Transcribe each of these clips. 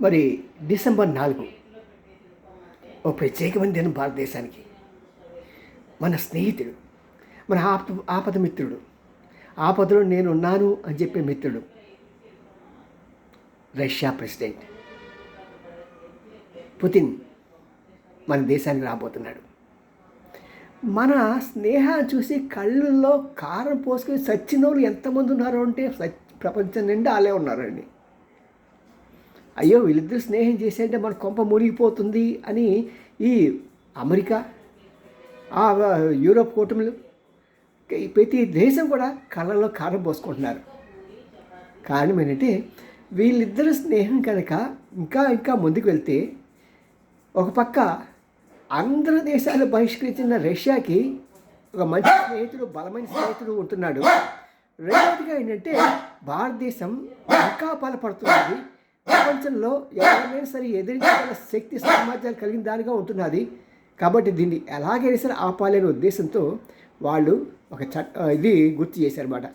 మరి డిసెంబర్ 4 ఓ ప్రత్యేకమైన దినం భారతదేశానికి. మన స్నేహితుడు, మన ఆపద మిత్రుడు, ఆపదలో నేనున్నాను అని చెప్పే మిత్రుడు, రష్యా ప్రెసిడెంట్ పుతిన్ మన దేశానికి రాబోతున్నాడు. మన స్నేహాన్ని చూసి కళ్ళల్లో కారం పోసుకొని చచ్చిన వాళ్ళు ఎంతమంది ఉన్నారో అంటే ప్రపంచం నిండా వాళ్ళే ఉన్నారండి. అయ్యో వీళ్ళిద్దరు స్నేహం చేసేంటే మన కొంప మునిగిపోతుంది అని ఈ అమెరికా, యూరోప్ కూటములు, ప్రతి దేశం కూడా కళ్ళల్లో కారం పోసుకుంటున్నారు. కారణం ఏంటంటే వీళ్ళిద్దరు స్నేహం కనుక ఇంకా ముందుకు వెళ్తే, ఒక పక్క అందరు దేశాలు బహిష్కరించిన రష్యాకి ఒక మంచి స్నేహితుడు, బలమైన స్నేహితుడు ఉంటున్నాడు. రెండవదిగా ఏంటంటే భారతదేశం ఇంకా బలపడుతున్నది. ప్రపంచంలో ఎవరైనా సరే ఎదిరించగల శక్తి సామర్థ్యాలు కలిగిన దానిగా ఉంటున్నది. కాబట్టి దీన్ని ఎలాగైనా సరే ఆపాలనే ఉద్దేశంతో వాళ్ళు ఒక ఇది గుర్తు చేశారన్నమాట.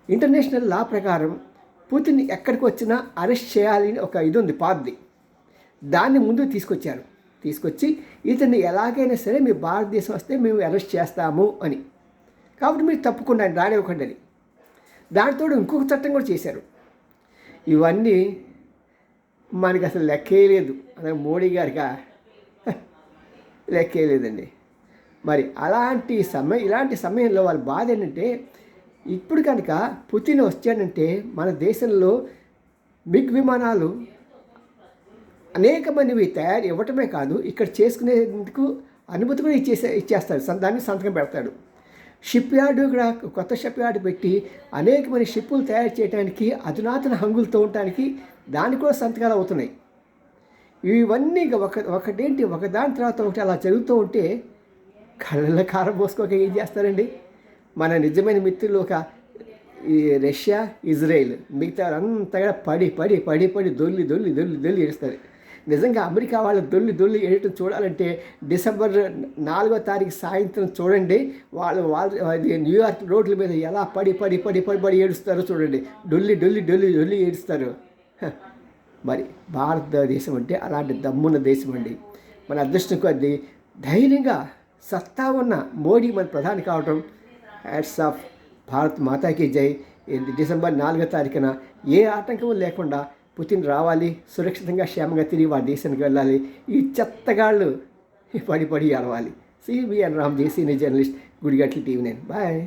ఇంటర్నేషనల్ లా ప్రకారం పుతిన్ ఎక్కడికి వచ్చినా అరెస్ట్ చేయాలని ఒక ఇది ఉంది, పార్టీ. దాన్ని ముందు తీసుకొచ్చి ఇతన్ని ఎలాగైనా సరే మీ భారతదేశం వస్తే మేము అరెస్ట్ చేస్తాము అని. కాబట్టి మీరు తప్పకుండా రానివ్వకండి అని. దానితో ఇంకొక చట్టం కూడా చేశారు. ఇవన్నీ మనకి అసలు లెక్కే లేదు. అదే మోడీ గారికి లెక్కే లేదండి. మరి ఇలాంటి సమయంలో వాళ్ళ బాధ ఏంటంటే, ఇప్పుడు కనుక పుతిన్ వచ్చాడంటే మన దేశంలో మిగ్ విమానాలు అనేక మందివి తయారు ఇవ్వటమే కాదు, ఇక్కడ చేసుకునేందుకు అనుమతి కూడా ఇచ్చేస్తాడు. దాన్ని సంతకం పెడతాడు. షిప్ యార్డు కూడా కొత్త షిప్ యార్డు పెట్టి అనేక మంది షిప్పులు తయారు చేయడానికి, అధునాతన హంగులతో ఉండటానికి దానికి కూడా సంతకాలు అవుతున్నాయి. ఇవన్నీ ఒకటేంటి ఒకదాని తర్వాత ఒకటి అలా జరుగుతూ ఉంటే కళ్ళ కారం పోసుకోక ఏం చేస్తారండి? మన నిజమైన మిత్రులు ఈ రష్యా, ఇజ్రాయెల్, మిగతా అంతగా పడి దొల్లి ఏడుస్తారు. నిజంగా అమెరికా వాళ్ళ దొల్లి ఏడటం చూడాలంటే డిసెంబర్ 4వ తారీఖు సాయంత్రం చూడండి. వాళ్ళు న్యూయార్క్ రోడ్ల మీద ఎలా పడి ఏడుస్తారో చూడండి. డొల్లి ఏడుస్తారు. మరి భారతదేశం అంటే అలాంటి దమ్మున్న దేశం అండి. మన అదృష్టం కొద్దీ ధైర్యంగా సత్తా ఉన్న మోడీ మన ప్రధాని కావటం. Hats off. భారత్ మాతాకి జై. డిసెంబర్ 4వ తారీఖున ఏ ఆటంకం లేకుండా పుతిన్ రావాలి, సురక్షితంగా క్షేమంగా తిరిగి వాళ్ళ దేశానికి వెళ్ళాలి. ఈ చెత్తగాళ్ళు పడి అడవాలి. సిబిఎన్ రామ్, జేసీని జర్నలిస్ట్, గుడిగట్ల TV9. బాయ్.